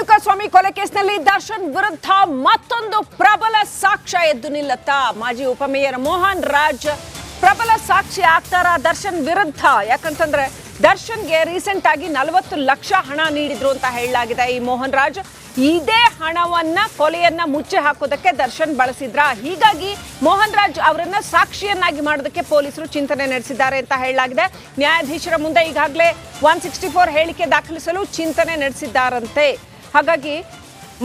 ರೇಣುಕಾಸ್ವಾಮಿ ಕೊಲೆ ಕೇಸ್ನಲ್ಲಿ ದರ್ಶನ್ ವಿರುದ್ಧ ಮತ್ತೊಂದು ಪ್ರಬಲ ಸಾಕ್ಷ್ಯ ಎದ್ದು ನಿಲ್ಲುತ್ತಾ? ಮಾಜಿ ಉಪಮೇಯರ್ ಮೋಹನ್ ರಾಜ್ ಪ್ರಬಲ ಸಾಕ್ಷಿ ಆಗ್ತಾರ ದರ್ಶನ್ ವಿರುದ್ಧ. ಯಾಕಂತಂದ್ರೆ ದರ್ಶನ್ಗೆ ರೀಸೆಂಟ್ ಆಗಿ 40 ಲಕ್ಷ ಹಣ ನೀಡಿದ್ರು ಅಂತ ಹೇಳಲಾಗಿದೆ. ಈ ಮೋಹನ್ ರಾಜ್ ಇದೇ ಹಣವನ್ನ ಕೊಲೆಯನ್ನ ಮುಚ್ಚಿ ಹಾಕೋದಕ್ಕೆ ದರ್ಶನ್ ಬಳಸಿದ್ರ. ಹೀಗಾಗಿ ಮೋಹನ್ ರಾಜ್ ಅವರನ್ನ ಸಾಕ್ಷಿಯನ್ನಾಗಿ ಮಾಡೋದಕ್ಕೆ ಪೊಲೀಸರು ಚಿಂತನೆ ನಡೆಸಿದ್ದಾರೆ ಅಂತ ಹೇಳಲಾಗಿದೆ. ನ್ಯಾಯಾಧೀಶರ ಮುಂದೆ ಈಗಾಗಲೇ 164 ಹೇಳಿಕೆ ದಾಖಲಿಸಲು ಚಿಂತನೆ ನಡೆಸಿದ್ದಾರಂತೆ. ಹಾಗಾಗಿ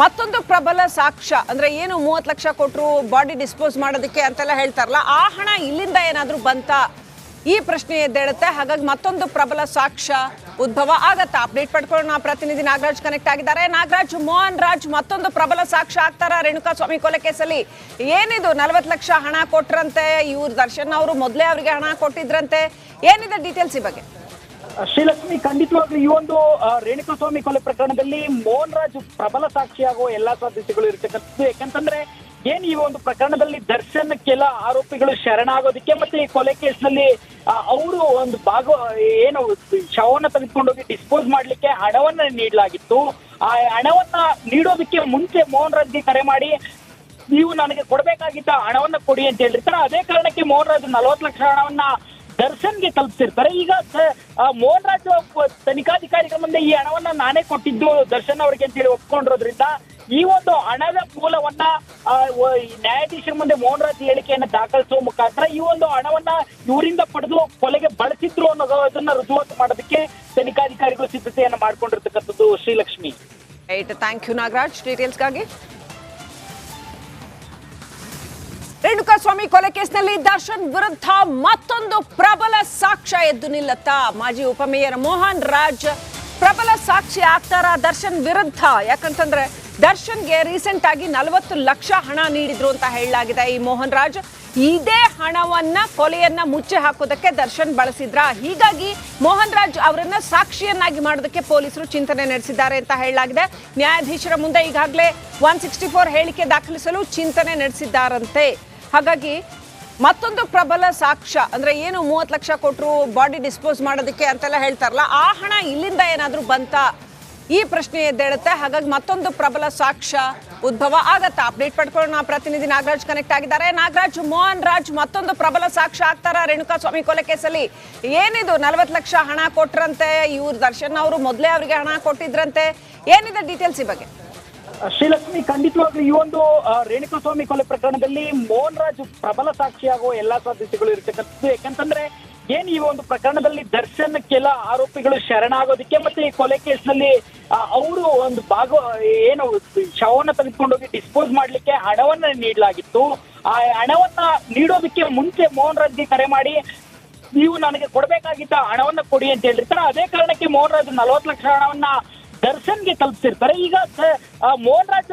ಮತ್ತೊಂದು ಪ್ರಬಲ ಸಾಕ್ಷ್ಯ ಅಂದ್ರೆ ಏನು 30 ಲಕ್ಷ ಕೊಟ್ಟರು ಬಾಡಿ ಡಿಸ್ಪೋಸ್ ಮಾಡೋದಕ್ಕೆ ಅಂತೆಲ್ಲ ಹೇಳ್ತಾರಲ್ಲ, ಆ ಹಣ ಇಲ್ಲಿಂದ ಏನಾದ್ರೂ ಬಂತ ಈ ಪ್ರಶ್ನೆ ಎದ್ದೇಳುತ್ತೆ. ಹಾಗಾಗಿ ಮತ್ತೊಂದು ಪ್ರಬಲ ಸಾಕ್ಷ್ಯ ಉದ್ಭವ ಆಗತ್ತಾ? ಅಪ್ಡೇಟ್ ಪಡ್ಕೊಳ್ಳೋಣ. ಪ್ರತಿನಿಧಿ ನಾಗರಾಜ್ ಕನೆಕ್ಟ್ ಆಗಿದ್ದಾರೆ. ನಾಗರಾಜ್, ಮೋಹನ್ ರಾಜ್ ಮತ್ತೊಂದು ಪ್ರಬಲ ಸಾಕ್ಷ್ಯ ಆಗ್ತಾರ ರೇಣುಕಾಸ್ವಾಮಿ ಕೊಲೆ ಕೇಸಲ್ಲಿ? ಏನಿದು 40 ಲಕ್ಷ ಹಣ ಕೊಟ್ರಂತೆ, ಇವ್ರು ದರ್ಶನ್ ಅವರು ಮೊದಲೇ ಅವರಿಗೆ ಹಣ ಕೊಟ್ಟಿದ್ರಂತೆ, ಏನಿದೆ ಡೀಟೇಲ್ಸ್ ಈ ಬಗ್ಗೆ? ಶ್ರೀಲಕ್ಷ್ಮಿ, ಖಂಡಿತವಾಗ್ಲೂ ಈ ಒಂದು ರೇಣುಕಾಸ್ವಾಮಿ ಕೊಲೆ ಪ್ರಕರಣದಲ್ಲಿ ಮೋಹನ್ ರಾಜ್ ಪ್ರಬಲ ಸಾಕ್ಷಿಯಾಗುವ ಎಲ್ಲಾ ಸಾಧ್ಯತೆಗಳು ಇರ್ತಕ್ಕಂಥದ್ದು. ಯಾಕಂತಂದ್ರೆ ಏನ್ ಈ ಒಂದು ಪ್ರಕರಣದಲ್ಲಿ ದರ್ಶನ್ ಕೆಲ ಆರೋಪಿಗಳು ಶರಣಾಗೋದಕ್ಕೆ ಮತ್ತೆ ಈ ಕೊಲೆ ಕೇಸ್ನಲ್ಲಿ ಅವರು ಒಂದು ಏನು ಶವನ್ನ ತೆಗೆದುಕೊಂಡೋಗಿ ಡಿಸ್ಪೋಸ್ ಮಾಡ್ಲಿಕ್ಕೆ ಹಣವನ್ನ ನೀಡಲಾಗಿತ್ತು. ಆ ಹಣವನ್ನ ನೀಡೋದಕ್ಕೆ ಮುಂಚೆ ಮೋಹನ್ ರಾಜ್ಗೆ ಕರೆ ಮಾಡಿ ನೀವು ನನಗೆ ಕೊಡ್ಬೇಕಾಗಿದ್ದ ಹಣವನ್ನ ಕೊಡಿ ಅಂತ ಹೇಳಿರ್ತಾರೆ. ಅದೇ ಕಾರಣಕ್ಕೆ ಮೋಹನ್ ರಾಜ್ 40 ಲಕ್ಷ ಹಣವನ್ನ ದರ್ಶನ್ಗೆ ತಲುಪಿಸಿರ್ತಾರೆ. ಈಗ ಮೋಹನ್ ರಾಜ್ ತನಿಖಾಧಿಕಾರಿಗಳ ಮುಂದೆ ಈ ಹಣವನ್ನ ನಾನೇ ಕೊಟ್ಟಿದ್ದು ದರ್ಶನ್ ಅವರಿಗೆ ಅಂತೇಳಿ ಒಪ್ಕೊಂಡಿರೋದ್ರಿಂದ ಈ ಒಂದು ಹಣದ ಮೂಲವನ್ನ ನ್ಯಾಯಾಧೀಶರ ಮುಂದೆ ಮೋಹನ್ ರಾಜ್ ಹೇಳಿಕೆಯನ್ನು ದಾಖಲಿಸುವ ಮುಖಾಂತರ ಈ ಒಂದು ಹಣವನ್ನ ಇವರಿಂದ ಪಡೆದು ಕೊಲೆಗೆ ಬಳಸಿದ್ರು ಅನ್ನೋದನ್ನ ರುಜುವಾತು ಮಾಡೋದಕ್ಕೆ ತನಿಖಾಧಿಕಾರಿಗಳು ಸಿದ್ಧತೆಯನ್ನ ಮಾಡ್ಕೊಂಡಿರ್ತಕ್ಕಂಥದ್ದು. ಶ್ರೀಲಕ್ಷ್ಮಿ, ಥ್ಯಾಂಕ್ ಯು ನಾಗರಾಜ್ ಡೀಟೇಲ್ಸ್ಗಾಗಿ. ರೇಣುಕಾಸ್ವಾಮಿ ಕೊಲೆ ಕೇಸ್ನಲ್ಲಿ ದರ್ಶನ್ ವಿರುದ್ಧ ಮತ್ತೊಂದು ಪ್ರಬಲ ಸಾಕ್ಷ್ಯ ಎದ್ದು ನಿಲ್ಲುತ್ತಾ? ಮಾಜಿ ಉಪಮೇಯರ್ ಮೋಹನ್ ರಾಜ್ ಪ್ರಬಲ ಸಾಕ್ಷಿ ಆಗ್ತಾರ ದರ್ಶನ್ ವಿರುದ್ಧ. ಯಾಕಂತಂದ್ರೆ ದರ್ಶನ್ಗೆ ರೀಸೆಂಟ್ ಆಗಿ 40 ಲಕ್ಷ ಹಣ ನೀಡಿದ್ರು ಅಂತ ಹೇಳಲಾಗಿದೆ. ಈ ಮೋಹನ್ ರಾಜ್ ಇದೇ ಹಣವನ್ನ ಕೊಲೆಯನ್ನ ಮುಚ್ಚಿ ಹಾಕೋದಕ್ಕೆ ದರ್ಶನ್ ಬಳಸಿದ್ರ. ಹೀಗಾಗಿ ಮೋಹನ್ ರಾಜ್ ಅವರನ್ನ ಸಾಕ್ಷಿಯನ್ನಾಗಿ ಮಾಡೋದಕ್ಕೆ ಪೊಲೀಸರು ಚಿಂತನೆ ನಡೆಸಿದ್ದಾರೆ ಅಂತ ಹೇಳಲಾಗಿದೆ. ನ್ಯಾಯಾಧೀಶರ ಮುಂದೆ ಈಗಾಗಲೇ 164 ಹೇಳಿಕೆ ದಾಖಲಿಸಲು ಚಿಂತನೆ ನಡೆಸಿದ್ದಾರಂತೆ. ಹಾಗಾಗಿ ಮತ್ತೊಂದು ಪ್ರಬಲ ಸಾಕ್ಷ್ಯ ಅಂದ್ರೆ ಏನು 30 ಲಕ್ಷ ಕೊಟ್ಟರು ಬಾಡಿ ಡಿಸ್ಪೋಸ್ ಮಾಡೋದಕ್ಕೆ ಅಂತೆಲ್ಲ ಹೇಳ್ತಾರಲ್ಲ, ಆ ಹಣ ಇಲ್ಲಿಂದ ಏನಾದ್ರೂ ಬಂತ ಈ ಪ್ರಶ್ನೆ ಎದ್ದೇಳುತ್ತೆ. ಹಾಗಾಗಿ ಮತ್ತೊಂದು ಪ್ರಬಲ ಸಾಕ್ಷ್ಯ ಉದ್ಭವ ಆಗತ್ತಾ? ಅಪ್ಡೇಟ್ ಪಡ್ಕೊಳ್ಳೋಣ. ಪ್ರತಿನಿಧಿ ನಾಗರಾಜ್ ಕನೆಕ್ಟ್ ಆಗಿದ್ದಾರೆ. ನಾಗರಾಜ್, ಮೋಹನ್ ರಾಜ್ ಮತ್ತೊಂದು ಪ್ರಬಲ ಸಾಕ್ಷ್ಯ ಆಗ್ತಾರ ರೇಣುಕಾಸ್ವಾಮಿ ಕೊಲೆ ಕೇಸಲ್ಲಿ? ಏನಿದು 40 ಲಕ್ಷ ಹಣ ಕೊಟ್ರಂತೆ, ಇವ್ರು ದರ್ಶನ್ ಅವರು ಮೊದಲೇ ಅವರಿಗೆ ಹಣ ಕೊಟ್ಟಿದ್ರಂತೆ, ಏನಿದೆ ಡೀಟೇಲ್ಸ್ ಈ ಬಗ್ಗೆ? ಶ್ರೀಲಕ್ಷ್ಮಿ, ಖಂಡಿತವಾಗ್ಲೂ ಈ ಒಂದು ರೇಣುಕಾಸ್ವಾಮಿ ಕೊಲೆ ಪ್ರಕರಣದಲ್ಲಿ ಮೋಹನ್ ರಾಜ್ ಪ್ರಬಲ ಸಾಕ್ಷಿಯಾಗುವ ಎಲ್ಲಾ ಸಾಧ್ಯತೆಗಳು ಇರ್ತಕ್ಕಂಥದ್ದು. ಯಾಕಂತಂದ್ರೆ ಏನ್ ಈ ಒಂದು ಪ್ರಕರಣದಲ್ಲಿ ದರ್ಶನ್ ಕೆಲ ಆರೋಪಿಗಳು ಶರಣಾಗೋದಕ್ಕೆ ಮತ್ತೆ ಈ ಕೊಲೆ ಕೇಸ್ನಲ್ಲಿ ಅವರು ಒಂದು ಏನು ಶವನ್ನ ತೆಗೆದುಕೊಂಡೋಗಿ ಡಿಸ್ಪೋಸ್ ಮಾಡ್ಲಿಕ್ಕೆ ಹಣವನ್ನ ನೀಡಲಾಗಿತ್ತು. ಆ ಹಣವನ್ನ ನೀಡೋದಕ್ಕೆ ಮುಂಚೆ ಮೋಹನ್ ರಾಜ್ಗೆ ಕರೆ ಮಾಡಿ ನೀವು ನನಗೆ ಕೊಡ್ಬೇಕಾಗಿದ್ದ ಹಣವನ್ನ ಕೊಡಿ ಅಂತ ಹೇಳಿರ್ತಾರೆ. ಅದೇ ಕಾರಣಕ್ಕೆ ಮೋಹನ್ ರಾಜ್ 40 ಲಕ್ಷ ಹಣವನ್ನ ದರ್ಶನ್ಗೆ ತಲುಪಿಸಿರ್ತಾರೆ. ಈಗ ಮೋಹನ್ ರಾಜ್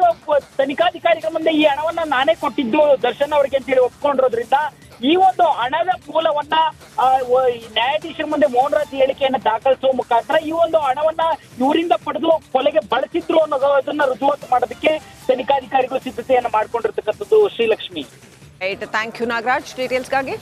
ತನಿಖಾಧಿಕಾರಿಗಳ ಮುಂದೆ ಈ ಹಣವನ್ನ ನಾನೇ ಕೊಟ್ಟಿದ್ದು ದರ್ಶನ್ ಅವರಿಗೆ ಅಂತೇಳಿ ಒಪ್ಕೊಂಡಿರೋದ್ರಿಂದ ಈ ಒಂದು ಹಣದ ಮೂಲವನ್ನ ನ್ಯಾಯಾಧೀಶರ ಮುಂದೆ ಮೋಹನ್ ರಾಜ್ ಹೇಳಿಕೆಯನ್ನು ದಾಖಲಿಸುವ ಮುಖಾಂತರ ಈ ಒಂದು ಹಣವನ್ನ ಇವರಿಂದ ಪಡೆದು ಕೊಲೆಗೆ ಬಳಸಿದ್ರು ಅನ್ನೋದನ್ನ ರುಜುವಾತು ಮಾಡೋದಕ್ಕೆ ತನಿಖಾಧಿಕಾರಿಗಳು ಸಿದ್ಧತೆಯನ್ನ ಮಾಡ್ಕೊಂಡಿರ್ತಕ್ಕಂಥದ್ದು. Srilakshmi, thank you Nagaraj ಡೀಟೇಲ್ಸ್ಗಾಗಿ.